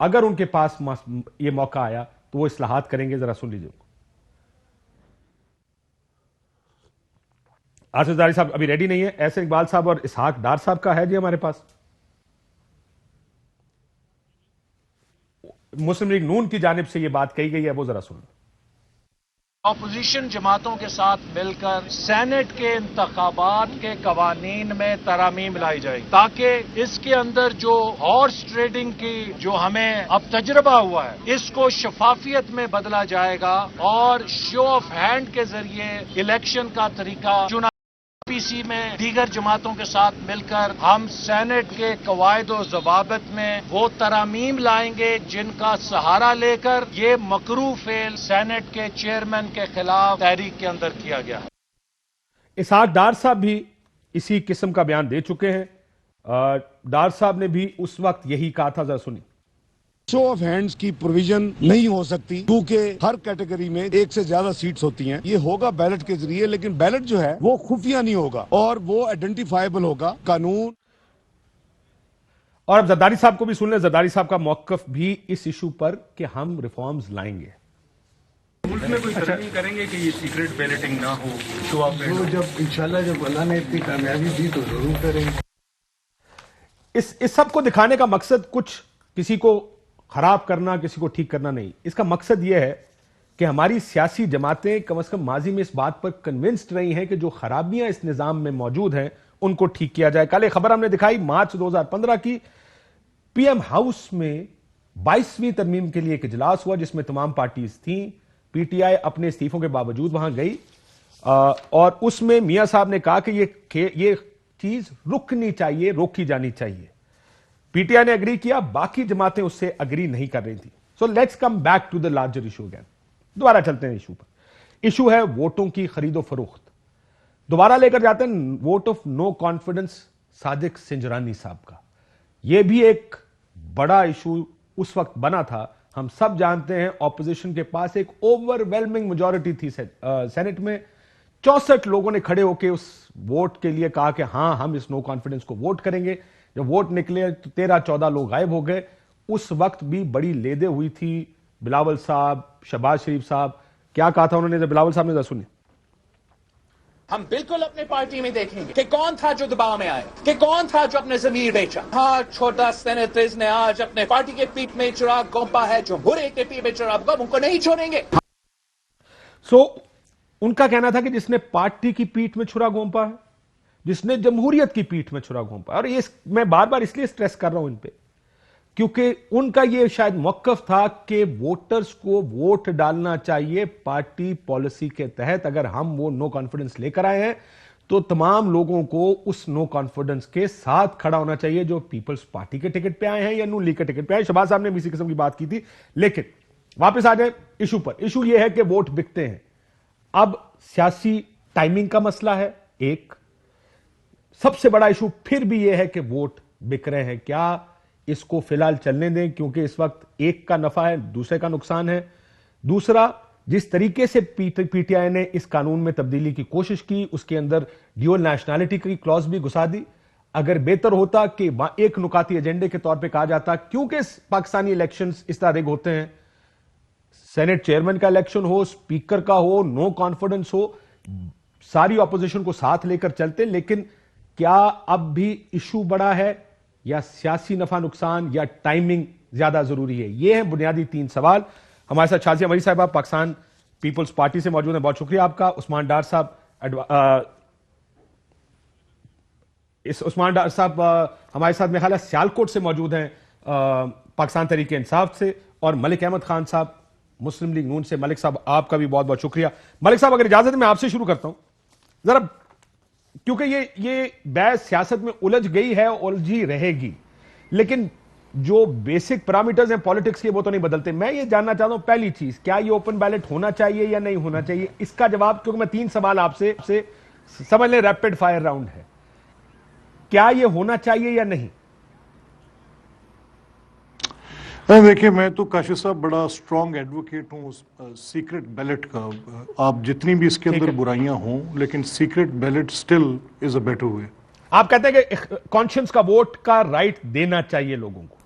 اگر ان کے پاس یہ موقع آیا تو وہ اصلاحات کریں گے. ذرا سن لیجیے. آصف زرداری صاحب ابھی ریڈی نہیں ہے. احسن اقبال صاحب اور اسحاق ڈار صاحب کا ہے جی ہمارے پاس. مسلم لیگ نون کی جانب سے یہ بات کہی گئی ہے, وہ ذرا سن. اپوزیشن جماعتوں کے ساتھ مل کر سینٹ کے انتخابات کے قوانین میں ترامیم لائی جائے گی تاکہ اس کے اندر جو ہارس ٹریڈنگ کی جو ہمیں اب تجربہ ہوا ہے اس کو شفافیت میں بدلا جائے گا اور شو آف ہینڈ کے ذریعے الیکشن کا طریقہ چنا. پی سی میں دیگر جماعتوں کے ساتھ مل کر ہم سینٹ کے قواعد و ضوابط میں وہ ترامیم لائیں گے جن کا سہارا لے کر یہ مکروہ فعل سینٹ کے چیئرمین کے خلاف تحریک کے اندر کیا گیا ہے. اسحاق ڈار صاحب بھی اسی قسم کا بیان دے چکے ہیں. ڈار صاحب نے بھی اس وقت یہی کہا تھا. ذرا سنی. شو آف ہینڈز کی پروویژن نہیں ہو سکتی کیونکہ ہر کیٹیگری میں ایک سے زیادہ سیٹس ہوتی ہیں. یہ ہوگا بیلٹ کے ذریعے, لیکن بیلٹ جو ہے وہ خفیہ نہیں ہوگا اور وہ آئیڈینٹیفائیبل ہوگا. قانون. اور اب زرداری صاحب کو بھی سن لیں. زرداری صاحب کا موقف بھی اس ایشو پر کہ ہم ریفارمز لائیں گے. ملک میں کوئی ترمیم کریں گے کہ یہ سیکرٹ بیلٹنگ نہ ہو, شو آف ہینڈ. جب انشاءاللہ جب اللہ نے اتنی کامیابی دی تو ضرور کریں گے. اس سب کو دکھانے کا مقصد کچھ کسی کو خراب کرنا, کسی کو ٹھیک کرنا نہیں. اس کا مقصد یہ ہے کہ ہماری سیاسی جماعتیں کم از کم ماضی میں اس بات پر کنونسڈ رہی ہیں کہ جو خرابیاں اس نظام میں موجود ہیں ان کو ٹھیک کیا جائے. کل ایک خبر ہم نے دکھائی مارچ 2015 کی, پی ایم ہاؤس میں 22ویں ترمیم کے لیے ایک اجلاس ہوا جس میں تمام پارٹیز تھیں. پی ٹی آئی اپنے استعفوں کے باوجود وہاں گئی اور اس میں میاں صاحب نے کہا کہ یہ چیز رکنی چاہیے, روکی جانی چاہیے. پی ٹی آئی نے اگری کیا, باقی جماعتیں اس سے اگری نہیں کر رہی تھی. So let's come back to the larger issue again. دوبارہ چلتے ہیں ایشو پر. ایشو ہے ووٹوں کی خرید و فروخت. دوبارہ لے کر جاتے ہیں vote of no confidence Sadiq Sanjrani صاحب کا. یہ بھی ایک بڑا ایشو اس وقت بنا تھا. ہم سب جانتے ہیں اپوزیشن کے پاس ایک اوور ویلمنگ میجورٹی تھی سینٹ میں. 64 لوگوں نے کھڑے ہو کے اس ووٹ کے لیے کہا کہ ہاں ہم اس نو کانفیڈنس کو ووٹ کریں گے. جب ووٹ نکلے تو 13-14 لوگ غائب ہو گئے. اس وقت بھی بڑی لیدے ہوئی تھی. بلاول صاحب, شہباز شریف صاحب, کیا کہا تھا انہوں نے؟ بلاول صاحب نے ذرا سنیں. ہم بالکل اپنے پارٹی میں دیکھیں گے کہ کون تھا جو دباؤ میں آئے, کہ کون تھا جو اپنے ضمیر بیچا. ہاں, چھوٹا سینیٹرز نے آج اپنے پارٹی کے پیٹ میں چراغ گھونپا ہے, جو برے کے پیٹ میں چراغ گھونپا ان کو نہیں چھوڑیں گے. سو ان کا کہنا تھا کہ جس نے پارٹی کی پیٹ میں چھرا گھونپا ہے, جس نے جمہوریت کی پیٹ میں چھرا گھونپا ہے. اور یہ میں بار بار اس لیے سٹریس کر رہا ہوں ان پہ کیونکہ ان کا یہ شاید موقف تھا کہ ووٹرز کو ووٹ ڈالنا چاہیے پارٹی پالیسی کے تحت. اگر ہم وہ نو کانفیڈنس لے کر آئے ہیں تو تمام لوگوں کو اس نو کانفیڈنس کے ساتھ کھڑا ہونا چاہیے جو پیپلز پارٹی کے ٹکٹ پہ آئے ہیں یا نون لیگ کے ٹکٹ پہ آئے. شہباز صاحب نے بھی اسی قسم کی بات کی تھی. لیکن واپس آ جائیں ایشو پر. ایشو یہ ہے کہ ووٹ بکتے ہیں. اب سیاسی ٹائمنگ کا مسئلہ ہے ایک. سب سے بڑا ایشو پھر بھی یہ ہے کہ ووٹ بک رہے ہیں. کیا اس کو فی الحال چلنے دیں کیونکہ اس وقت ایک کا نفع ہے, دوسرے کا نقصان ہے. دوسرا, جس طریقے سے پی ٹی آئی نے اس قانون میں تبدیلی کی کوشش کی, اس کے اندر ڈیول نیشنلٹی کی کلوز بھی گھسا دی. اگر بہتر ہوتا کہ ایک نکاتی ایجنڈے کے طور پہ کہا جاتا کیونکہ پاکستانی الیکشنز اس طرح رگ ہوتے ہیں, سینٹ چیئرمین کا الیکشن ہو, اسپیکر کا ہو, نو کانفیڈنس ہو, ساری اپوزیشن کو ساتھ لے کر چلتے. لیکن کیا اب بھی ایشو بڑا ہے یا سیاسی نفع نقصان یا ٹائمنگ زیادہ ضروری ہے؟ یہ ہیں بنیادی 3 سوال. ہمارے ساتھ شازیہ مری صاحبہ پاکستان پیپلز پارٹی سے موجود ہیں, بہت شکریہ آپ کا. عثمان ڈار صاحب ہمارے ساتھ میرے خیال ہے سیالکوٹ سے موجود ہیں پاکستان تحریک انصاف سے, اور ملک احمد خان صاحب مسلم لیگ نون سے. ملک صاحب آپ کا بھی بہت بہت شکریہ. ملک صاحب اگر اجازت ہے میں آپ سے شروع کرتا ہوں ذرا, کیونکہ یہ بحث سیاست میں الجھ گئی ہے, الجھی رہے گی, لیکن جو بیسک پیرامیٹرز ہیں پالیٹکس کے وہ تو نہیں بدلتے. میں یہ جاننا چاہتا ہوں پہلی چیز, کیا یہ اوپن بیلٹ ہونا چاہیے یا نہیں ہونا چاہیے؟ اس کا جواب, کیونکہ میں 3 سوال آپ سے سمجھ لیں ریپڈ فائر راؤنڈ ہے, کیا یہ ہونا چاہیے یا نہیں؟ دیکھیں, میں تو کاشف صاحب بڑا اسٹرانگ ایڈوکیٹ ہوں سیکرٹ بیلٹ کا. آپ جتنی بھی اس کے اندر برائیاں ہوں, لیکن secret ballot still is a better way. آپ کہتے ہیں کہ کانشنس کا ووٹ کا رائٹ دینا چاہیے لوگوں کو؟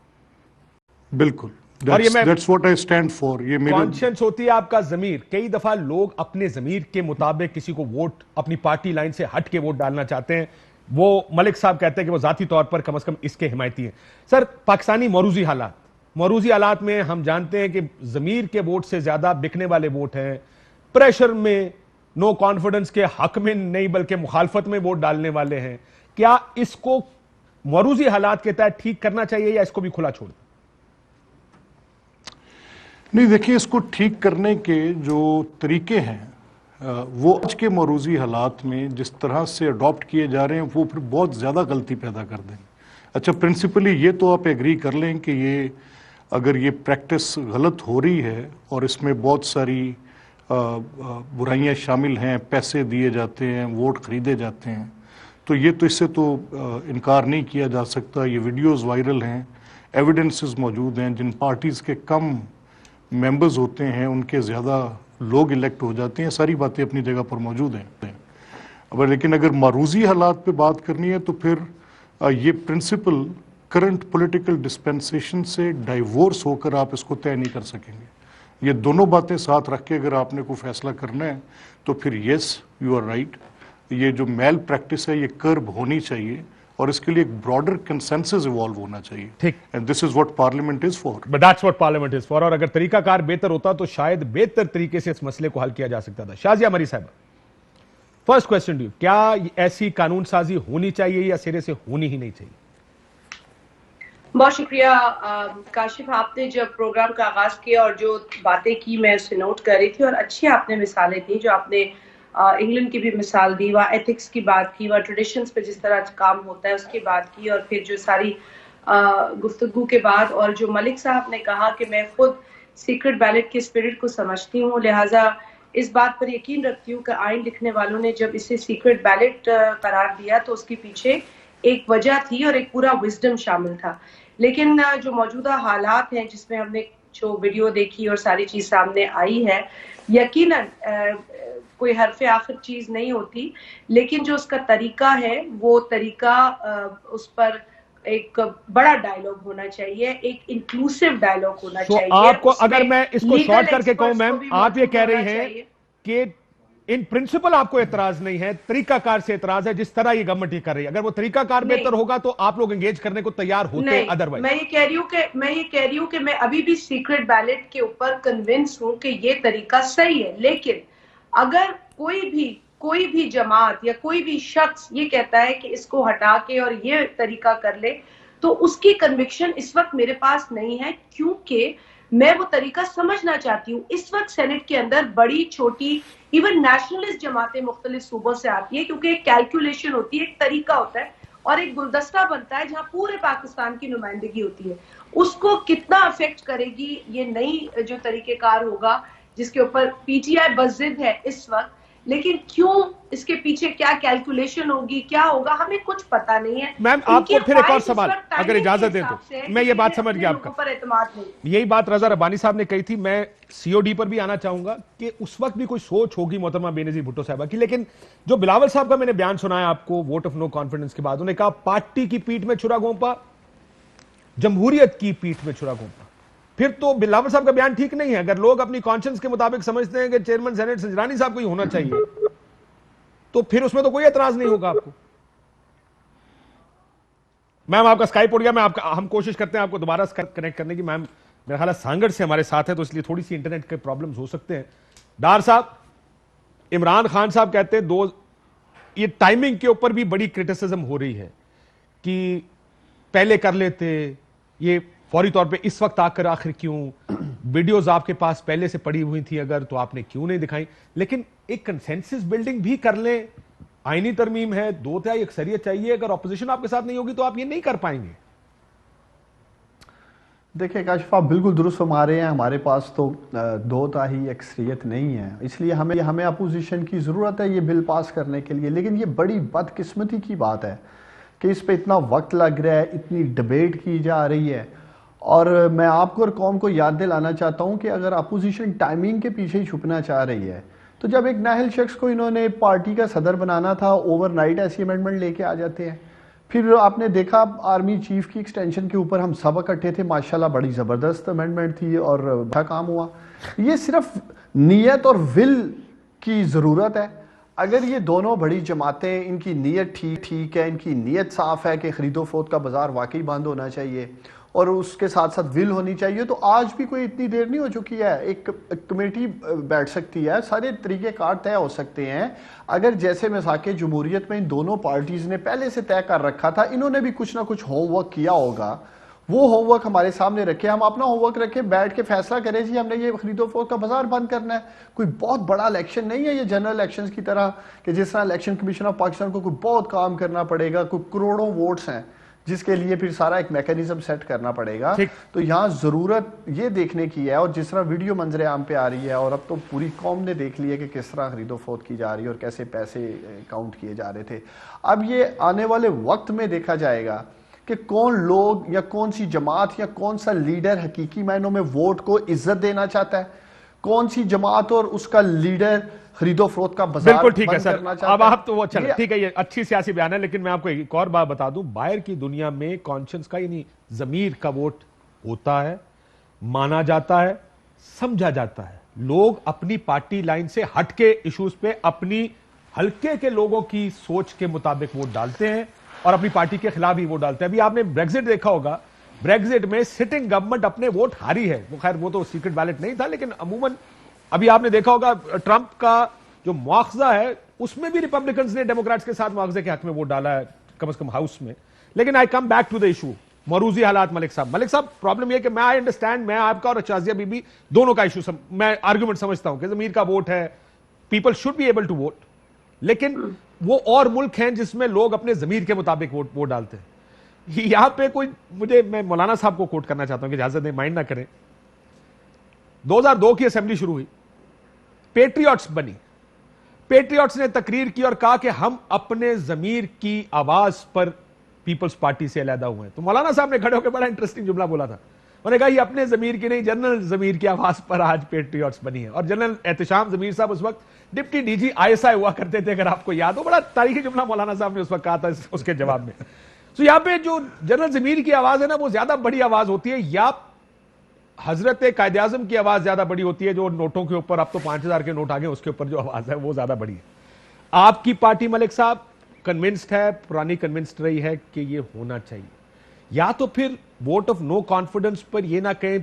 بالکل That's what I stand for. یہ میرے کانشنس ہوتی ہے آپ کا ضمیر. کئی دفعہ لوگ اپنے ضمیر کے مطابق کسی کو ووٹ اپنی پارٹی لائن سے ہٹ کے ووٹ ڈالنا چاہتے ہیں. وہ ملک صاحب کہتے ہیں کہ وہ ذاتی طور پر کم از کم اس کے حمایتی ہیں. سر پاکستانی موروثی حالات میں ہم جانتے ہیں کہ ضمیر کے ووٹ سے زیادہ بکنے والے ووٹ ہیں, پریشر میں, نو کانفیڈنس کے حق میں نہیں بلکہ مخالفت میں ووٹ ڈالنے والے ہیں. کیا اس کو موروثی حالات کے تحت ٹھیک کرنا چاہیے یا اس کو بھی کھلا چھوڑ دیں؟ نہیں دیکھیں, اس کو ٹھیک کرنے کے جو طریقے ہیں وہ آج کے موروثی حالات میں جس طرح سے اڈاپٹ کیے جا رہے ہیں وہ پھر بہت زیادہ غلطی پیدا کر دیں. اچھا پرنسپلی یہ تو آپ ایگری کر لیں کہ یہ اگر یہ پریکٹس غلط ہو رہی ہے اور اس میں بہت ساری برائیاں شامل ہیں, پیسے دیے جاتے ہیں, ووٹ خریدے جاتے ہیں, تو یہ تو اس سے تو انکار نہیں کیا جا سکتا. یہ ویڈیوز وائرل ہیں, ایویڈنسز موجود ہیں. جن پارٹیز کے کم ممبرز ہوتے ہیں ان کے زیادہ لوگ الیکٹ ہو جاتے ہیں. ساری باتیں اپنی جگہ پر موجود ہیں. لیکن اگر موروثی حالات پہ بات کرنی ہے تو پھر یہ پرنسپل کرنٹ پولیٹیکل ڈسپینسیشن سے ڈائیورس ہو کر آپ اس کو طے نہیں کر سکیں گے. یہ دونوں باتیں ساتھ رکھ کے اگر آپ نے کوئی فیصلہ کرنا ہے تو پھر یس یو آر رائٹ, یہ جو میل پریکٹس ہے یہ کرب ہونی چاہیے اور اس کے لیے ایک براڈر کنسنسس ایوالو ہونا چاہیے. ٹھیک, and this is what parliament is for. But that's what parliament is for. اور اگر طریقہ کار بہتر ہوتا تو شاید بہتر طریقے سے اس مسئلے کو حل کیا جا سکتا تھا. شازیہ مری صاحب, فرسٹ کوسچن ٹو یو, کیا ایسی قانون سازی ہونی چاہیے یا سرے سے ہونی ہی نہیں چاہیے؟ بہت شکریہ کاشف, آپ نے جب پروگرام کا آغاز کیا اور جو باتیں کی میں اسے نوٹ کر رہی تھی اور اچھی آپ نے مثالیں دی. جو آپ نے انگلینڈ کی بھی مثال دی, وہاں ایتھکس کی بات کی, وہاں ٹریڈیشنز پہ جس طرح کام ہوتا ہے اس کی بات کی, اور پھر جو ساری گفتگو کے بعد اور جو ملک صاحب نے کہا کہ میں خود سیکرٹ بیلٹ کے اسپرٹ کو سمجھتی ہوں, لہٰذا اس بات پر یقین رکھتی ہوں کہ آئین لکھنے والوں نے جب اسے سیکرٹ بیلٹ قرار دیا تو اس کے پیچھے ایک وجہ تھی اور ایک پورا وزڈم شامل تھا. لیکن جو موجودہ حالات ہیں جس میں ہم نے جو ویڈیو دیکھی اور ساری چیز سامنے آئی ہے, یقیناً کوئی حرف آخر چیز نہیں ہوتی, لیکن جو اس کا طریقہ ہے وہ طریقہ اس پر ایک بڑا ڈائیلاگ ہونا چاہیے, ایک انکلوسیو ڈائیلاگ ہونا چاہیے. آپ کو اگر میں اس کو شارٹ کر کے کہوں میم, آپ یہ کہہ رہی ہیں کہ ان پرنسپل آپ کو اعتراض نہیں ہے, طریقہ کار سے اعتراض ہے جس طرح یہ گورنمنٹ یہ کر رہی ہے. اگر وہ طریقہ کار بہتر ہوگا تو آپ لوگ انگیج کرنے کو تیار ہوتے. ادروائز میں یہ کہہ رہی ہوں کہ میں ابھی بھی سیکرٹ بیلٹ کے اوپر کنونس ہوں کہ یہ طریقہ صحیح ہے, لیکن اگر کوئی بھی جماعت یا کوئی بھی شخص یہ کہتا ہے کہ اس کو ہٹا کے اور یہ طریقہ کر لے تو اس کی کنوکشن اس وقت میرے پاس نہیں ہے, کیونکہ میں وہ طریقہ سمجھنا چاہتی ہوں. اس وقت سینٹ کے اندر بڑی چھوٹی ایون نیشنلسٹ جماعتیں مختلف صوبوں سے آتی ہیں, کیونکہ ایک کیلکولیشن ہوتی ہے, ایک طریقہ ہوتا ہے اور ایک گلدستہ بنتا ہے جہاں پورے پاکستان کی نمائندگی ہوتی ہے. اس کو کتنا افیکٹ کرے گی یہ نئی جو طریقہ کار ہوگا جس کے اوپر پی ٹی آئی بضد ہے اس وقت, لیکن کیوں اس کے پیچھے کیا کیلکولیشن ہوگی, کیا ہوگا, ہمیں کچھ پتا نہیں ہے. میم آپ کو پھر ایک اور سوال اگر اجازت دیں تو, میں یہ بات سمجھ گیا آپ کا, یہی بات رضا ربانی صاحب نے کہی تھی. میں سی او ڈی پر بھی آنا چاہوں گا کہ اس وقت بھی کوئی سوچ ہوگی محترمہ بے نظیر بھٹو صاحبہ کی, لیکن جو بلاول صاحب کا میں نے بیان سنا ہے آپ کو ووٹ آف نو کانفیڈنس کے بعد, انہوں نے کہا پارٹی کی پیٹھ میں چھرا گھونپا, جمہوریت کی پیٹھ میں چھرا گھونپا. پھر تو بلاول صاحب کا بیان ٹھیک نہیں ہے. اگر لوگ اپنی کانشنس کے مطابق سمجھتے ہیں کہ چیئرمین سینٹ سنجرانی صاحب کو ہی ہونا چاہیے تو پھر اس میں تو کوئی اعتراض نہیں ہوگا آپ کو. میم آپ کا اسکائپ اڑ گیا, ہم کوشش کرتے ہیں آپ کو دوبارہ کنیکٹ کرنے کی. میم میرا خیال ہے سانگڑ سے ہمارے ساتھ ہے تو اس لیے تھوڑی سی انٹرنیٹ کے پرابلمز ہو سکتے ہیں. ڈار صاحب, عمران خان صاحب کہتے ہیں یہ ٹائمنگ کے اوپر بھی بڑی کرٹیسزم ہو رہی ہے کہ پہلے کر لیتے, یہ فوری طور پہ اس وقت آ کر آخر کیوں, ویڈیوز آپ کے پاس پہلے سے پڑی ہوئی تھی اگر تو آپ نے کیوں نہیں دکھائی. لیکن ایک کنسنسس بلڈنگ بھی کر لیں, آئینی ترمیم ہے, 2/3 اکثریت چاہیے, اگر اپوزیشن آپ کے ساتھ نہیں ہوگی تو آپ یہ نہیں کر پائیں گے. دیکھیں کاشف آپ بالکل درست فرما رہے ہیں, ہمارے پاس تو 2/3 اکثریت نہیں ہے, اس لیے ہمیں اپوزیشن کی ضرورت ہے یہ بل پاس کرنے کے لیے. لیکن یہ بڑی بدقسمتی کی بات ہے کہ اس پہ اتنا وقت لگ رہا ہے, اتنی ڈیبیٹ کی جا رہی ہے. اور میں آپ کو اور قوم کو یاد دلانا چاہتا ہوں کہ اگر اپوزیشن ٹائمنگ کے پیچھے ہی چھپنا چاہ رہی ہے تو جب ایک نااہل شخص کو انہوں نے پارٹی کا صدر بنانا تھا, اوور نائٹ ایسی امینڈمنٹ لے کے آ جاتے ہیں. پھر آپ نے دیکھا آرمی چیف کی ایکسٹینشن کے اوپر ہم سب اکٹھے تھے ماشاءاللہ، بڑی زبردست امینڈمنٹ تھی اور بڑا کام ہوا. یہ صرف نیت اور ول کی ضرورت ہے. اگر یہ دونوں بڑی جماعتیں، ان کی نیت ٹھیک ہے، ان کی نیت صاف ہے کہ خرید و فروخت کا بازار واقعی بند ہونا چاہیے اور اس کے ساتھ ساتھ ول ہونی چاہیے، تو آج بھی کوئی اتنی دیر نہیں ہو چکی ہے. ایک کمیٹی بیٹھ سکتی ہے، سارے طریقہ کار طے ہو سکتے ہیں. اگر جیسے مساق جمہوریت میں ان دونوں پارٹیز نے پہلے سے طے کر رکھا تھا، انہوں نے بھی کچھ نہ کچھ ہوم ورک کیا ہوگا، وہ ہوم ورک ہمارے سامنے رکھے، ہم اپنا ہوم ورک رکھیں، بیٹھ کے فیصلہ کریں جی ہم نے یہ خرید و فروخت کا بازار بند کرنا ہے. کوئی بہت بڑا الیکشن نہیں ہے یہ جنرل الیکشنز کی طرح کہ جس طرح الیکشن کمیشن آف پاکستان کو کوئی بہت کام کرنا پڑے گا، کوئی کروڑوں ووٹس ہیں جس کے لیے پھر سارا ایک میکینزم سیٹ کرنا پڑے گا. تو یہاں ضرورت یہ دیکھنے کی ہے، اور جس طرح ویڈیو منظر عام پہ آ رہی ہے اور اب تو پوری قوم نے دیکھ لی ہے کہ کس طرح خرید و فروخت کی جا رہی ہے اور کیسے پیسے کاؤنٹ کیے جا رہے تھے. اب یہ آنے والے وقت میں دیکھا جائے گا کہ کون لوگ یا کون سی جماعت یا کون سا لیڈر حقیقی معنوں میں ووٹ کو عزت دینا چاہتا ہے، کون سی جماعت اور اس کا لیڈر خرید و فروخت کا بازار بالکل ٹھیک ہے بند سر. کرنا چاہتا ہے. اب آپ تو وہ چلے ٹھیک ہے، یہ اچھی سیاسی بیان ہے، لیکن میں آپ کو ایک اور بات بتا دوں، باہر کی دنیا میں کانشنس کا یعنی ضمیر کا ووٹ ہوتا ہے، مانا جاتا ہے، سمجھا جاتا ہے. لوگ اپنی پارٹی لائن سے ہٹ کے ایشوز پہ اپنی حلقے کے لوگوں کی سوچ کے مطابق ووٹ ڈالتے ہیں اور اپنی پارٹی کے خلاف ہی ووٹ ڈالتے ہیں. ابھی آپ نے بریگزٹ دیکھا ہوگا، بریگزٹ میں سٹنگ گورنمنٹ اپنے ووٹ ہاری ہے. وہ خیر وہ تو سیکرٹ بیلٹ نہیں تھا، لیکن عموماً ابھی آپ نے دیکھا ہوگا ٹرمپ کا جو مواخذہ ہے اس میں بھی ریپبلکنز نے ڈیموکریٹس کے ساتھ مواخذے کے حق میں ووٹ ڈالا ہے، کم از کم ہاؤس میں. لیکن I come back to the issue, موروثی حالات. ملک صاحب پرابلم یہ کہ میں آئی انڈرسٹینڈ، میں آپ کا اور شازیہ بی بی دونوں کا ایشو میں آرگومنٹ سمجھتا ہوں کہ ضمیر کا ووٹ ہے، people should be able to vote. لیکن وہ اور ملک ہیں جس میں لوگ اپنے ضمیر کے مطابق ووٹ ڈالتے ہیں. یہاں پہ میں مولانا صاحب کو کوٹ کرنا چاہتا ہوں کہ اجازت دیں، مائنڈ نہ کریں. 2002 کی اسمبلی شروع ہوئی، پیٹریوٹس بنی، پیٹریوٹس نے تقریر کی اور کہا کہ ہم اپنے ضمیر کی آواز پر پیپلز پارٹی سے علیحدہ ہوئے ہیں. تو مولانا صاحب نے کھڑے ہو کے بڑا انٹرسٹنگ جملہ بولا تھا. انہوں نے کہا یہ اپنے ضمیر کی نہیں، جنرل ضمیر کی آواز پر آج پیٹریوٹس بنی ہے. اور جنرل احتشام ضمیر صاحب اس وقت ڈپٹی ڈی جی ISI ہوا کرتے تھے، اگر آپ کو یاد ہو. بڑا تاریخی جملہ مولانا صاحب نے اس وقت کہا تھا اس کے جواب میں. تو یہاں پہ جو جنرل ضمیر کی آواز ہے نا، وہ زیادہ بڑی آواز ہوتی ہے، یا حضرت قائد اعظم کی آواز زیادہ بڑی ہوتی ہے جو نوٹوں کے اوپر، اب تو 5000 کے نوٹ آگے، اس کے اوپر جو آواز ہے وہ زیادہ بڑی ہے. آپ کی پارٹی ملک صاحب کنونسڈ ہے، پرانی کنونسڈ رہی ہے کہ یہ ہونا چاہیے، یا تو پھر ووٹ آف نو کانفیڈنس پر یہ نہ کہیں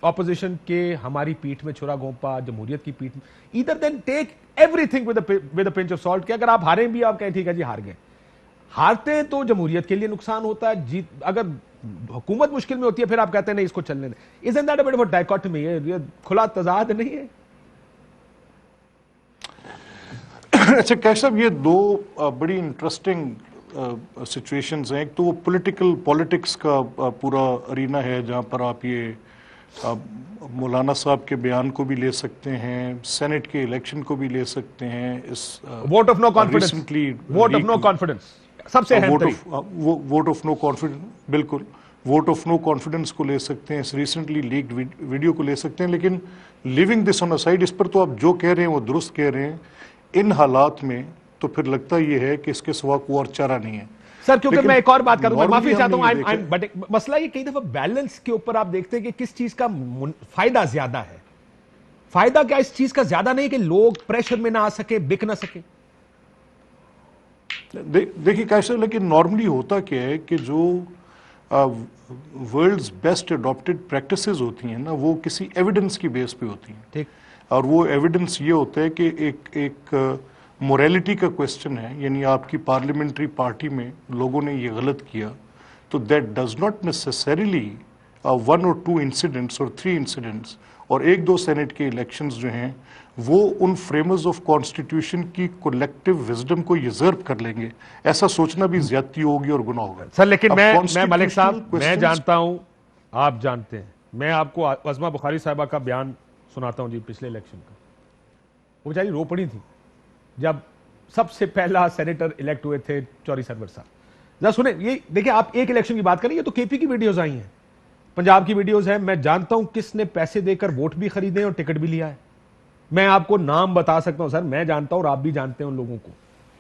اپوزیشن کے ہماری پیٹھ میں چھرا گھونپا، جمہوریت کی پیٹھ میں. Either then take everything with a pinch of salt, کہ اگر آپ ہاریں بھی آپ کہیں ٹھیک ہے جی ہار گئے. ہارتے تو جمہوریت کے لیے نقصان ہوتا ہے، جیت اگر حکومت مشکل میں ہوتی ہے پھر آپ کہتے ہیں نہیں اس کو چلنے دیں. Isn't that a bit of a dichotomy؟ یہ کھلا تضاد نہیں ہے؟ اچھا کیش صاحب، یہ دو بڑی انٹرسٹنگ سچویشنز ہیں. ایک تو وہ پولیٹکس کا پورا ارینا ہے جہاں پر آپ یہ مولانا صاحب کے بیان کو بھی لے سکتے ہیں، سینٹ کے الیکشن کو بھی لے سکتے ہیں. Vote of no confidence, vote of no confidence سب سے اہم ترین. ووٹ آف نو کانفیڈنس، بالکل ووٹ آف نو کانفیڈنس کو لے سکتے ہیں، اس ریسنٹلی لیکڈ ویڈیو کو لے سکتے ہیں. لیکن لیونگ دس آن اے سائڈ، اس پر تو آپ جو کہہ رہے ہیں وہ درست کہہ رہے ہیں. ان حالات میں تو پھر لگتا یہ ہے کہ اس کے سوا کوئی اور چارہ نہیں ہے. سر کیونکہ میں ایک اور بات کروں، میں معافی چاہتا ہوں، مسئلہ یہ کئی دفعہ بیلنس کے اوپر آپ دیکھتے ہیں کہ کس چیز کا فائدہ زیادہ ہے. فائدہ کیا اس چیز کا زیادہ نہیں کہ لوگ پریشر میں نہ آ سکے، بک نہ سکے. دیکھیے کیسے، لیکن نارملی ہوتا کیا ہے کہ جو ورلڈز بیسٹ اڈاپٹیڈ پریکٹسز ہوتی ہیں نا، وہ کسی ایویڈنس کی بیس پہ ہوتی ہیں. ٹھیک. اور وہ ایویڈنس یہ ہوتا ہے کہ ایک موریلٹی کا کویسچن ہے، یعنی آپ کی پارلیمنٹری پارٹی میں لوگوں نے یہ غلط کیا، تو that does not necessarily 1 or 2 incidents اور 3 انسیڈنٹس اور 1-2 سینٹ کے الیکشنز جو ہیں وہ ان فریمرز آف کانسٹیٹیوشن کی کولیکٹیو وزڈم کو یزرو کر لیں گے. ایسا سوچنا بھی زیادتی ہوگی اور گناہ ہوگا. سر لیکن میں ملک صاحب میں جانتا ہوں، آپ جانتے ہیں، میں آپ کو عظمہ بخاری صاحبہ کا بیان سناتا ہوں جی پچھلے الیکشن کا. وہ بیچاری رو پڑی تھی جب سب سے پہلا سینیٹر الیکٹ ہوئے تھے چوری سرور صاحب. ذرا سنیں، یہ دیکھیں آپ ایک الیکشن کی بات کریں، یہ تو کے پی کی ویڈیوز آئی ہیں، پنجاب کی ویڈیوز ہیں. میں جانتا ہوں کس نے پیسے دے کر ووٹ بھی خریدے اور ٹکٹ بھی لیا ہے. میں آپ کو نام بتا سکتا ہوں سر، میں جانتا ہوں اور آپ بھی جانتے ہیں ان لوگوں کو.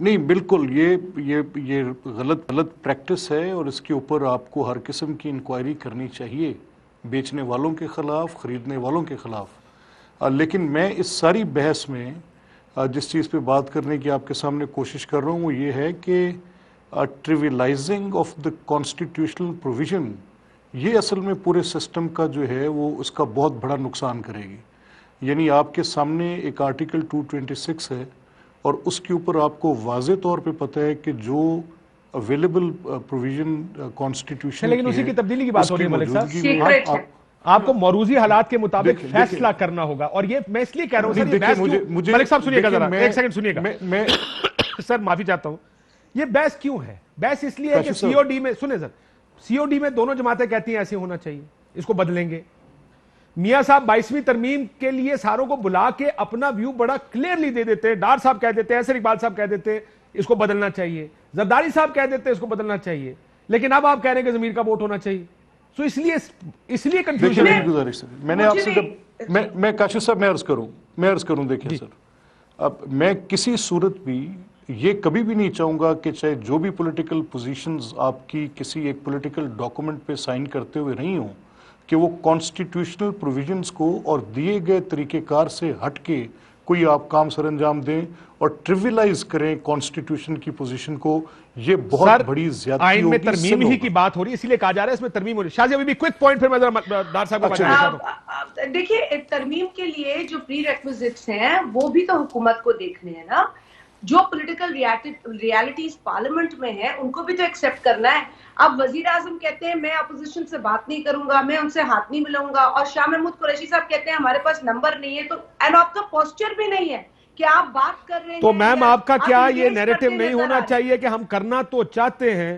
نہیں بالکل یہ غلط پریکٹس ہے اور اس کے اوپر آپ کو ہر قسم کی انکوائری کرنی چاہیے، بیچنے والوں کے خلاف، خریدنے والوں کے خلاف۔ لیکن میں اس ساری بحث میں جس چیز پہ بات کرنے کی آپ کے سامنے کوشش کر رہا ہوں وہ یہ ہے کہ ٹریویلائزنگ آف دا کانسٹیٹیوشنل پروویژن یہ اصل میں پورے سسٹم کا جو ہے وہ اس کا بہت بڑا نقصان کرے گی۔ یعنی آپ کے سامنے ایک آرٹیکل 226 ہے اور اس کے اوپر آپ کو واضح طور پہ پتہ ہے کہ جو اویلیبل پروویژن کانسٹیٹیوشن لیکن اسی کی تبدیلی کی بات ہو رہی ہے ملک صاحب، آپ کو موروثی حالات کے مطابق فیصلہ کرنا ہوگا، اور یہ میں اس لیے کہہ رہا ہوں سر، ملک صاحب سنیے گا ذرا، ایک سیکنڈ سنیے گا سر، معافی چاہتا ہوں، یہ بحث کیوں ہے؟ بحث اس لیے ہے کہ سی او ڈی میں، سنیں سر، سی او ڈی میں دونوں جماعتیں کہتی ہیں ایسے ہونا چاہیے، اس کو بدلیں گے۔ میاں صاحب 22ویں ترمیم کے لیے ساروں کو بلا کے اپنا ویو بڑا کلیئرلی دے دیتے ہیں، ڈار صاحب کہہ دیتے ہیں، ایسر اقبال صاحب کہہ دیتے ہیں اس کو بدلنا چاہیے، زرداری صاحب کہہ دیتے ہیں اس کو بدلنا چاہیے، لیکن اب آپ کہہ رہے ہیں کہ ضمیر کا ووٹ ہونا چاہیے۔ سو اس لیے کنفیوژن ہے۔ میں نے آپ سے جب میں کاشف صاحب میں عرض کروں دیکھیں سر، اب میں کسی صورت بھی یہ کبھی بھی نہیں چاہوں گا کہ چاہے جو بھی پولیٹیکل پوزیشنز آپ کی کسی ایک پولیٹیکل ڈاکومنٹ پہ سائن کرتے ہوئے رہی ہوں کہ وہ کانسٹیٹیوشنل پروویژنز کو اور دیے گئے طریقہ کار سے ہٹ کے کوئی آپ کام سر انجام دیں اور ٹریویلائز کریں کانسٹیٹیوشن کی پوزیشن کو، یہ بہت بڑی زیادتی ہوگی۔ آئین میں ترمیم ہی کی بات ہو رہی ہے، اسی لیے کہا جا رہا ہے اس میں ترمیم ہو رہی ہے۔ شاہ جی ابھی بھی کوئک پوائنٹ پھر میں ذرا ڈار صاحب کو بتا دیتا ہوں۔ دیکھیے ترمیم کے لیے جو پری ریکویزٹس ہیں وہ بھی تو حکومت کو دیکھنے ہیں نا، جو پولیٹیکل ریالٹیز پارلیمنٹ میں ہیں ان کو بھی تو ایکسیپٹ کرنا ہے۔ اب وزیر اعظم کہتے ہیں میں اپوزیشن سے بات نہیں کروں گا، میں ان سے ہاتھ نہیں ملاؤں گا، اور شاہ محمود قریشی صاحب کہتے ہیں ہمارے پاس نمبر نہیں ہے، تو اینڈ آپ کا پوسچر بھی نہیں ہے کہ آپ بات کر رہے ہیں۔ تو میم آپ کا کیا یہ نیریٹو نہیں ہونا چاہیے کہ ہم کرنا تو چاہتے ہیں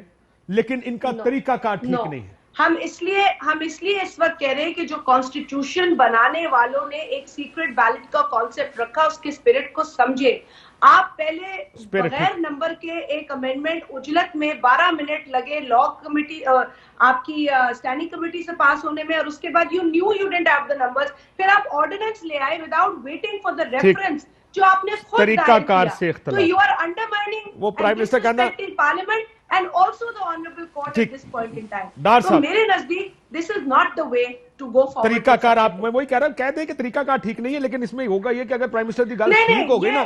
لیکن ان کا طریقہ کار ٹھیک نہیں ہے؟ ہم اس لیے اس وقت کہہ رہے ہیں کہ جو کانسٹیٹیوشن بنانے والوں نے ایک سیکرٹ بیلٹ کا کانسیپٹ رکھا، اس کے اسپرٹ کو سمجھے۔ آپ پہلے بغیر نمبر کے ایک امینڈمنٹ اجلت میں 12 منٹ لگے لا کمیٹی آپ کی اسٹینڈنگ کمیٹی سے پاس ہونے میں، اور اس کے بعد you didn't have the numbers، پھر آپ آرڈیننس لے آئے without waiting for the reference جو آپ نے خود طریقہ کار سے اختلاف، تو you are undermining وہ پرائم منسٹر کہنا parliament and also the honorable court at this point in time۔ Dar تو صاحب میرے نزدیک this is not the way to go forward۔ طریقہ کار آپ میں وہی کہہ رہا ہوں، کہہ دیں کہ طریقہ کار ٹھیک نہیں ہے، لیکن اس میں ہوگا یہ کہ اگر پرائم منسٹر کی گل ٹھیک ہو گئی نا،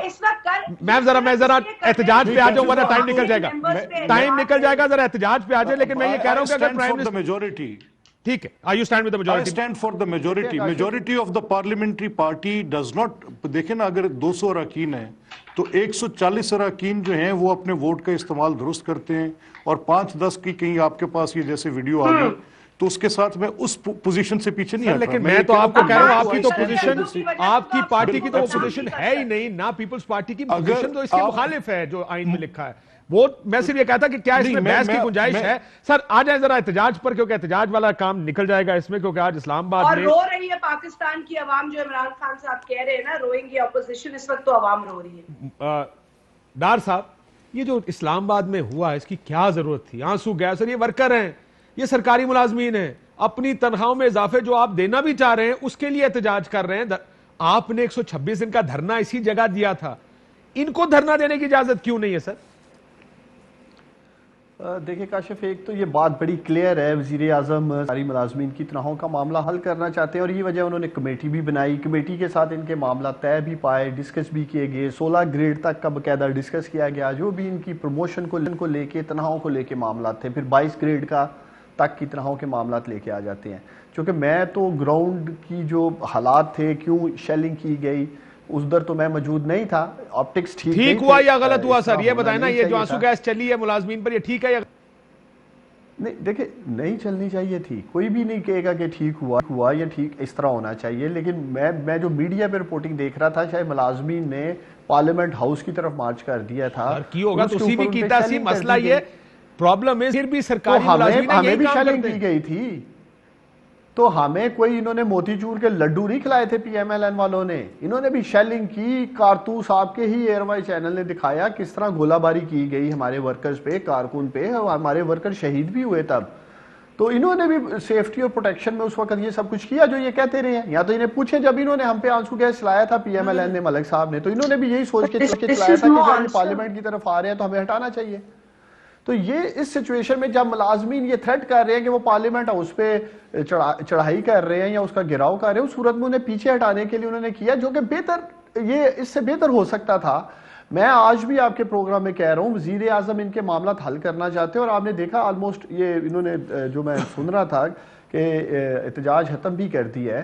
میں ذرا احتجاج پہ آ جاؤں ورنہ ٹائم نکل جائے گا، ذرا احتجاج پہ آ جائے، لیکن میں یہ کہہ رہا ہوں کہ اگر پرائم منسٹر میجورٹی ٹھیک ہے، I stand with the majority۔ I stand for the majority۔ Majority of the parliamentary party does not، دیکھیں نا اگر 200 اراکین ہیں تو 140 اراکین جو ہیں وہ اپنے ووٹ کا استعمال درست کرتے ہیں، اور 5-10 کی کہیں آپ کے پاس یہ جیسے ویڈیو آ گئی تو اس کے ساتھ میں اس پوزیشن سے پیچھے نہیں آتا۔ لیکن میں تو آپ کو کہہ رہا ہوں آپ کی تو پوزیشن، آپ کی پارٹی کی تو پوزیشن ہے ہی نہیں نا، پیپلز پارٹی کی پوزیشن تو اس کے مخالف ہے جو آئین میں لکھا ہے۔ وہ میں صرف یہ کہتا کہ کیا اس میں بحث کی گنجائش ہے؟ سر آ جائیں ذرا احتجاج پر، کیونکہ احتجاج والا کام نکل جائے گا اس میں، کیونکہ آج اسلام آباد میں اور رو رہی ہے پاکستان کی عوام، جو عمران خان صاحب کہہ رہے ہیں نا روئیں گی اپوزیشن، اس وقت تو عوام رو رہی ہے۔ ڈار صاحب یہ جو اسلام آباد میں ہوا اس کی کیا ضرورت تھی؟ آنسو گیا سر، یہ ورکر ہیں، یہ سرکاری ملازمین ہیں، اپنی تنخواہوں میں اضافے جو آپ دینا بھی چاہ رہے ہیں اس کے لیے احتجاج کر رہے ہیں۔ آپ نے 126 دن کا دھرنا اسی جگہ دیا تھا، ان کو دھرنا دینے کی اجازت کیوں نہیں ہے سر؟ دیکھیں کاشف، ایک تو یہ بات بڑی کلیئر ہے، وزیر اعظم ساری ملازمین کی تنخواہوں کا معاملہ حل کرنا چاہتے ہیں، اور یہ وجہ انہوں نے کمیٹی بھی بنائی، کمیٹی کے ساتھ ان کے معاملہ طے بھی پائے، ڈسکس بھی کیے گئے، 16 گریڈ تک کا باقاعدہ ڈسکس کیا گیا، جو بھی ان کی پروموشن کو لے کے تنخواہوں کو لے کے معاملات تھے، پھر 22 گریڈ کا تک کی تنخواہوں کے معاملات لے کے آ جاتے ہیں۔ چونکہ میں تو گراؤنڈ کی جو حالات تھے، کیوں شیلنگ کی گئی اس در تو میں موجود نہیں تھا، آپٹکس ٹھیک ہوا یا غلط ہوا سر؟ یہ بتائیں نا، یہ جو آنسو گیس چلی ہے ملازمین پر، یہ ٹھیک ہے یا نہیں؟ دیکھیں نہیں چلنی چاہیے تھی، کوئی بھی نہیں کہے گا کہ ٹھیک ہوا یا ٹھیک اس طرح ہونا چاہیے، لیکن میں جو میڈیا پہ رپورٹنگ دیکھ رہا تھا، شاید ملازمین نے پارلیمنٹ ہاؤس کی طرف مارچ کر دیا تھا۔ کی ہوگا تو اسی بھی کیتا سی، مسئلہ یہ پرابلم ہے، پھر بھی سرکاری ملازمین ہمیں بھی شیلنگ کی گئی تھی، تو ہمیں کوئی انہوں نے موتی چور کے لڈو نہیں کھلائے تھے پی ایم ایل این والوں نے، انہوں نے بھی شیلنگ کی۔ کارتوس آپ کے ہی ایئر وائی چینل نے دکھایا کس طرح گولہ باری کی گئی ہمارے ورکرز پہ، کارکن پہ، ہمارے ورکر شہید بھی ہوئے تب۔ تو انہوں نے بھی سیفٹی اور پروٹیکشن میں اس وقت یہ سب کچھ کیا جو یہ کہتے رہے ہیں. یا تو انہیں پوچھیں جب انہوں نے ہم پہ آنسو گیس چلایا تھا پی ایم ایل این نے ملک صاحب نے, تو انہوں نے بھی یہی سوچ کے چلایا تھا کہ جب پارلیمنٹ کی طرف آ رہے ہیں تو ہمیں ہٹانا چاہیے. تو یہ اس سچویشن میں جب ملازمین یہ تھریٹ کر رہے ہیں کہ وہ پارلیمنٹ ہاؤس پہ چڑھائی کر رہے ہیں یا اس کا گراؤ کر رہے ہیں, اس صورت میں انہیں پیچھے ہٹانے کے لیے انہوں نے کیا جو کہ بہتر, یہ اس سے بہتر ہو سکتا تھا. میں آج بھی آپ کے پروگرام میں کہہ رہا ہوں وزیر اعظم ان کے معاملات حل کرنا چاہتے ہیں, اور آپ نے دیکھا آلموسٹ یہ انہوں نے جو میں سن رہا تھا کہ احتجاج ختم بھی کر دی ہے.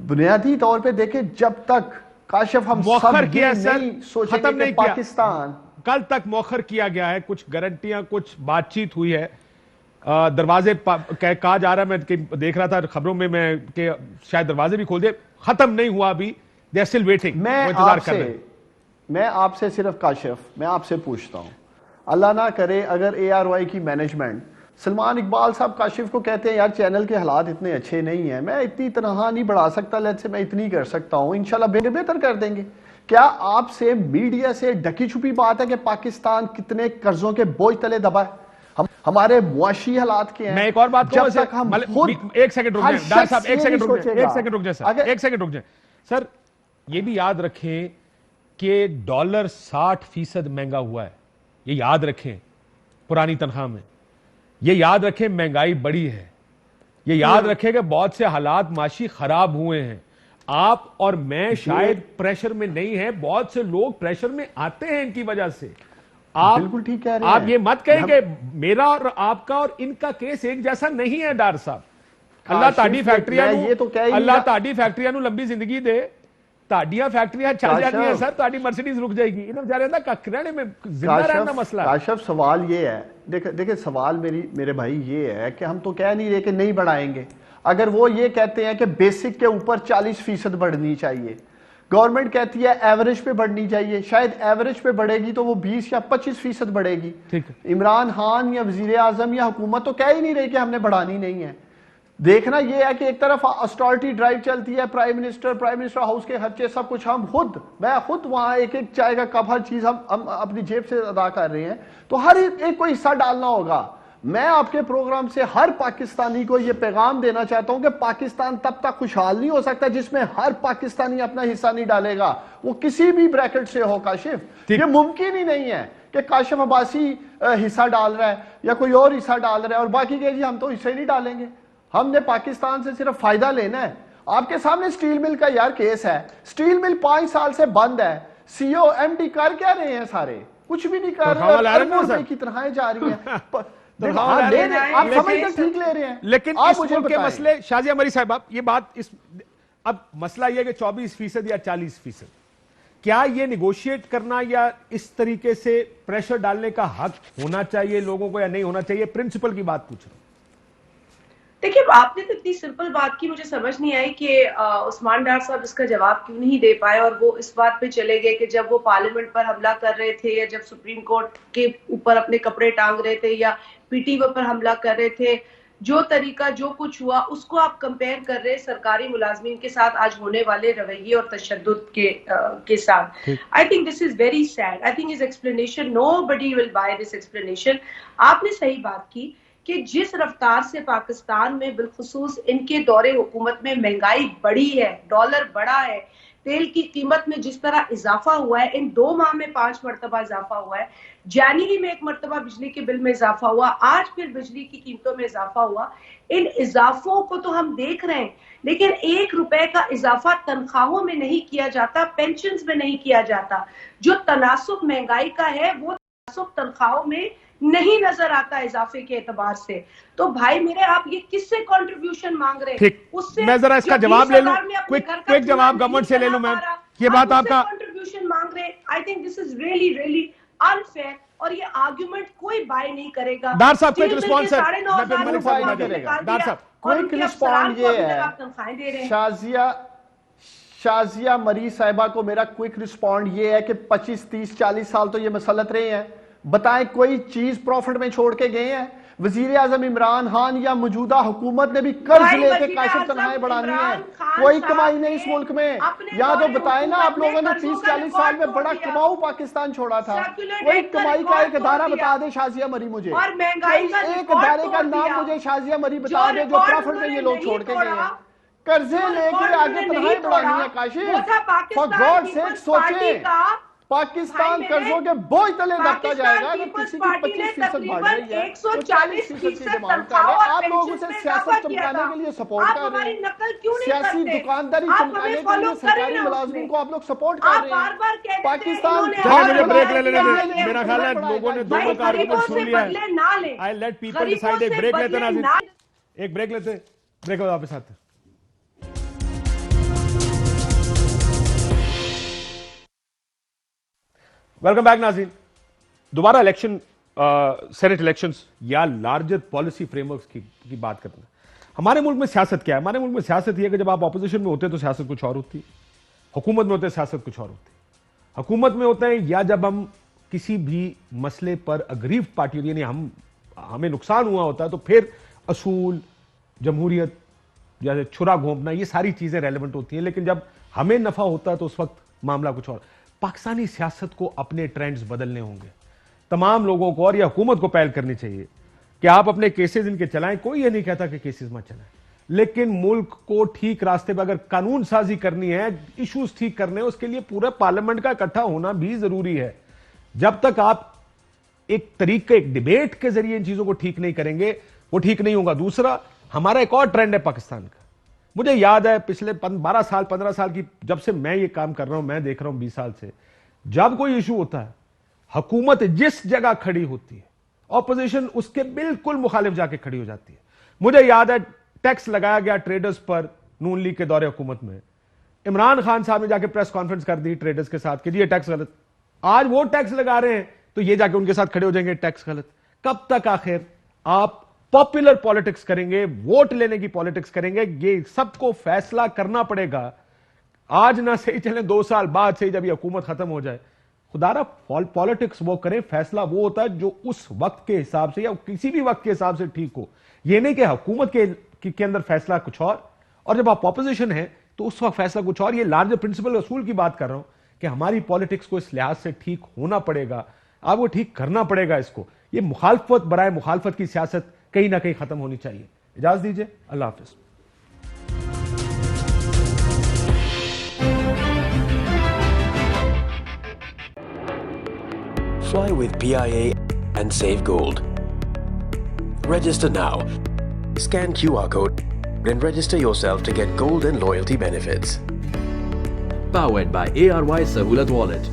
بنیادی طور پہ دیکھیں جب تک کاشف ہم سب یہ نہیں سوچیں کہ پاکستان کل تک مؤخر کیا گیا ہے, کچھ گارنٹیاں کچھ بات چیت ہوئی ہے, دروازے کہا جا رہا ہے, میں دیکھ رہا تھا خبروں میں کہ شاید دروازے بھی کھول دے, ختم نہیں ہوا ابھی, they are still waiting, وہ انتظار کر رہے ہیں. میں آپ سے صرف کاشف میں آپ سے پوچھتا ہوں, اللہ نہ کرے اگر اے آر وائی کی مینجمنٹ, سلمان اقبال صاحب کاشف کو کہتے ہیں یار چینل کے حالات اتنے اچھے نہیں ہیں, میں اتنی تنہا نہیں بڑھا سکتا, لیٹ سے میں اتنی کر سکتا ہوں, انشاءاللہ بہتر کر دیں گے. کیا آپ سے میڈیا سے ڈھکی چھپی بات ہے کہ پاکستان کتنے قرضوں کے بوجھ تلے دبا ہے, ہمارے معاشی حالات کے ہیں. میں ایک اور بات کہوں, ایک سیکنڈ رک جائیں ڈاکٹر صاحب, ایک سیکنڈ رک جائیں سر, یہ بھی یاد رکھیں کہ ڈالر 60% مہنگا ہوا ہے, یہ یاد رکھیں پرانی تنخواہ میں, یہ یاد رکھیں مہنگائی بڑی ہے, یہ یاد رکھیں کہ بہت سے حالات معاشی خراب ہوئے ہیں. آپ اور میں شاید پریشر میں نہیں ہیں, بہت سے لوگ پریشر میں آتے ہیں ان کی وجہ سے. آپ بالکل ٹھیک کہہ رہے ہیں, آپ یہ مت کہیں کہ میرا اور آپ کا اور ان کا کیس ایک جیسا نہیں ہے. ڈار صاحب اللہ تاڑی فیکٹریاں نو لمبی زندگی دے, تاڑیاں فیکٹریاں چل جاتی ہیں سر, تاڑی مرسیڈیز رک جائے گی, انہوں جا رہے ہیں رہنے میں زندہ رہنا مسئلہ. کاشف سوال یہ ہے, دیکھیں سوال میرے بھائی یہ ہے کہ ہم تو کہہ نہیں رہے کہ نہیں بڑھائیں گے. اگر وہ یہ کہتے ہیں کہ بیسک کے اوپر 40% بڑھنی چاہیے, گورنمنٹ کہتی ہے ایوریج پہ بڑھنی چاہیے, شاید ایوریج پہ بڑھے گی تو وہ 20 یا 25% بڑھے گی. عمران خان یا وزیر اعظم یا حکومت تو کہہ ہی نہیں رہی کہ ہم نے بڑھانی نہیں ہے. دیکھنا یہ ہے کہ ایک طرف اسٹارٹی ڈرائیو چلتی ہے, پرائم منسٹر ہاؤس کے خرچے سب کچھ میں خود وہاں ایک چائے کا کپ ہر چیز ہم اپنی جیب سے ادا کر رہے ہیں, تو ہر ایک کو حصہ ڈالنا ہوگا. میں آپ کے پروگرام سے ہر پاکستانی کو یہ پیغام دینا چاہتا ہوں کہ پاکستان تب تک خوشحال نہیں ہو سکتا جس میں ہر پاکستانی اپنا حصہ نہیں ڈالے گا, وہ کسی بھی بریکٹ سے ہو. کاشف یہ ممکن ہی نہیں ہے کہ کاشف عباسی حصہ ڈال رہا ہے یا کوئی اور حصہ ڈال رہا ہے اور باقی کہ جی ہم تو حصہ ہی نہیں ڈالیں گے. ہم نے پاکستان سے صرف فائدہ لینا ہے. آپ کے سامنے سٹیل مل کا یار کیس ہے, سٹیل مل 5 سال سے بند ہے, سی او ایم ڈی کر کیا رہے ہیں, سارے کچھ بھی نہیں کر رہے, کی تنخواہیں جا رہی ہیں. آپ سمجھتے ٹھیک لے رہے ہیں, لیکن اس ملک کے مسئلے, شازیہ مری صاحب یہ بات, اب مسئلہ یہ کہ 24% یا 40%, کیا یہ نیگوشیٹ کرنا یا اس طریقے سے پریشر ڈالنے کا حق ہونا چاہیے لوگوں کو یا نہیں ہونا چاہیے؟ پرنسپل کی بات پوچھ رہا ہوں. دیکھیے آپ نے تو اتنی سمپل بات کی, مجھے سمجھ نہیں آئی کہ عثمان ڈار صاحب اس کا جواب کیوں نہیں دے پائے, اور وہ اس بات پہ چلے گئے کہ جب وہ پارلیمنٹ پر حملہ کر رہے تھے یا جب سپریم کورٹ کے اوپر اپنے کپڑے ٹانگ رہے تھے یا پی ٹی او پر حملہ کر رہے تھے, جو طریقہ جو کچھ ہوا اس کو آپ کمپیئر کر رہے سرکاری ملازمین کے ساتھ آج ہونے والے رویے اور تشدد کے ساتھ. I think this is very sad. I think his explanation, nobody will buy this explanation. آپ نے صحیح بات کی کہ جس رفتار سے پاکستان میں بالخصوص ان کے دور حکومت میں مہنگائی بڑی ہے, ڈالر بڑا ہے, تیل کی قیمت میں جس طرح اضافہ ہوا ہے, ان 2 ماہ میں 5 مرتبہ اضافہ ہوا ہے, جنوری میں 1 مرتبہ بجلی کے بل میں اضافہ ہوا, آج پھر بجلی کی قیمتوں میں اضافہ ہوا. ان اضافوں کو تو ہم دیکھ رہے ہیں, لیکن 1 روپے کا اضافہ تنخواہوں میں نہیں کیا جاتا, پینشنز میں نہیں کیا جاتا. جو تناسب مہنگائی کا ہے وہ تناسب تنخواہوں میں نہیں نظر آتا اضافے کے اعتبار سے. تو بھائی میرے آپ یہ کس سے کنٹریبیوشن مانگ رہے ہیں؟ اس سے میں ذرا اس کا جواب لے لوں, کوئک جواب گورنمنٹ سے لے لوں. میں یہ بات آپ کا کنٹریبیوشن مانگ رہے ہیں. I think this is really really unfair, اور یہ آرگیومنٹ کوئی بائی نہیں کرے گا. ڈار صاحب کوئک رسپانس ہے, ڈار صاحب کوئک رسپانس یہ ہے. شازیہ مری صاحبہ کو میرا کوئک رسپونڈ یہ ہے کہ 25 30 40 سال تو یہ مسلط رہے ہیں, بتائیں کوئی چیز پروفٹ میں چھوڑ کے گئے ہیں؟ وزیر اعظم عمران خان یا موجودہ حکومت نے بھی قرض لے کے کاشف تنخواہیں بڑھانی ہیں، کوئی کمائی نہیں اس ملک میں. یا تو بتائیں نا، آپ لوگوں نے 30-40 سال میں بڑا کماؤ پاکستان چھوڑا تھا، کوئی کمائی کا ایک ادارہ بتا دے شازیہ مری مجھے، ایک ادارے کا نام مجھے شازیہ مری بتا دے جو پروفٹ میں یہ لوگ چھوڑ کے گئے ہیں. قرضے لے کے آگے تنخواہیں بڑھانی ہے. کاشف فار گاڈ سیک سوچیں، پاکستان قرضوں کے بوجھ تلے دبتا جائے گا. اگر کسی کی 25% بڑھ رہی ہے، 40% کی ڈیمانڈ کر رہے ہیں، آپ لوگ اسے سیاست چمکانے کے لیے سپورٹ کر رہے ہیں، سیاسی دکانداری چمکانے کے لیے سرکاری ملازمین کو آپ لوگ سپورٹ کر رہے ہیں. پاکستان مجھے بریک لے لینے دیں، میرا خیال ہے لوگوں نے دونوں کا آرگومنٹ سن لیا ہے. I let people decide. ایک بریک لیتے ہیں ناظرین، ایک بریک لیتے ہیں، بریک واپس آتے ہیں. ویلکم بیک ناظرین. دوبارہ الیکشن، سینٹ الیکشنز یا لارجر پالیسی فریم ورکس کی بات کرنا. ہمارے ملک میں سیاست کیا ہے؟ ہمارے ملک میں سیاست یہ ہے کہ جب آپ اپوزیشن میں ہوتے ہیں تو سیاست کچھ اور ہوتی ہے، حکومت میں ہوتے ہیں سیاست کچھ اور ہوتی ہے. حکومت میں ہوتے ہیں یا جب ہم کسی بھی مسئلے پر اگریو پارٹی، یعنی ہمیں نقصان ہوا ہوتا ہے، تو پھر اصول، جمہوریت، جیسے چھرا گھونپنا، یہ ساری چیزیں ریلیونٹ ہوتی ہیں. لیکن جب ہمیں نفع ہوتا ہے تو اس وقت معاملہ کچھ اور. پاکستانی سیاست کو اپنے ٹرینڈز بدلنے ہوں گے. تمام لوگوں کو اور یہ حکومت کو پہل کرنی چاہیے کہ آپ اپنے کیسز ان کے چلائیں. کوئی یہ نہیں کہتا کہ کیسز مت چلائیں، لیکن ملک کو ٹھیک راستے پہ اگر قانون سازی کرنی ہے، ایشوز ٹھیک کرنے ہیں، اس کے لیے پورا پارلیمنٹ کا اکٹھا ہونا بھی ضروری ہے. جب تک آپ ایک طریقے، ایک ڈیبیٹ کے ذریعے ان چیزوں کو ٹھیک نہیں کریں گے، وہ ٹھیک نہیں ہوگا. دوسرا، ہمارا ایک اور ٹرینڈ ہے پاکستان کا. مجھے یاد ہے پچھلے 12 سال 15 سال کی، جب سے میں یہ کام کر رہا ہوں، میں دیکھ رہا ہوں 20 سال سے، جب کوئی ایشو ہوتا ہے حکومت جس جگہ کھڑی ہوتی ہے، اپوزیشن اس کے بالکل مخالف جا کے کھڑی ہو جاتی ہے. مجھے یاد ہے ٹیکس لگایا گیا ٹریڈرز پر نون لیگ کے دور حکومت میں. عمران خان صاحب نے جا کے پریس کانفرنس کر دی ٹریڈرز کے ساتھ کہ یہ ٹیکس غلط. آج وہ ٹیکس لگا رہے ہیں تو یہ جا کے ان کے ساتھ کھڑے ہو جائیں گے ٹیکس غلط. کب تک آخر آپ پاپولر پالیٹکس کریں گے، ووٹ لینے کی پالیٹکس کریں گے؟ یہ سب کو فیصلہ کرنا پڑے گا. آج نہ صحیح چلیں 2 سال بعد سے جب یہ حکومت ختم ہو جائے. خدا را پالیٹکس وہ کریں، فیصلہ وہ ہوتا ہے جو اس وقت کے حساب سے یا کسی بھی وقت کے حساب سے ٹھیک ہو. یہ نہیں کہ حکومت کے اندر فیصلہ کچھ اور جب آپ اپوزیشن ہیں تو اس وقت فیصلہ کچھ اور. یہ لارجر پرنسپل اصول کی بات کر رہا ہوں کہ ہماری پالیٹکس کو اس لحاظ سے ٹھیک ہونا پڑے گا، آپ کو ٹھیک کرنا پڑے گا اس کو. یہ مخالفت برائے مخالفت کی سیاست کہیں نہ کہیں ختم ہونی چاہیے. اجازت دیجیے، اللہ حافظ. Fly with PIA and save gold. Register now. Scan QR code and register yourself to get gold and loyalty benefits. Powered by ARY Sahulat Wallet.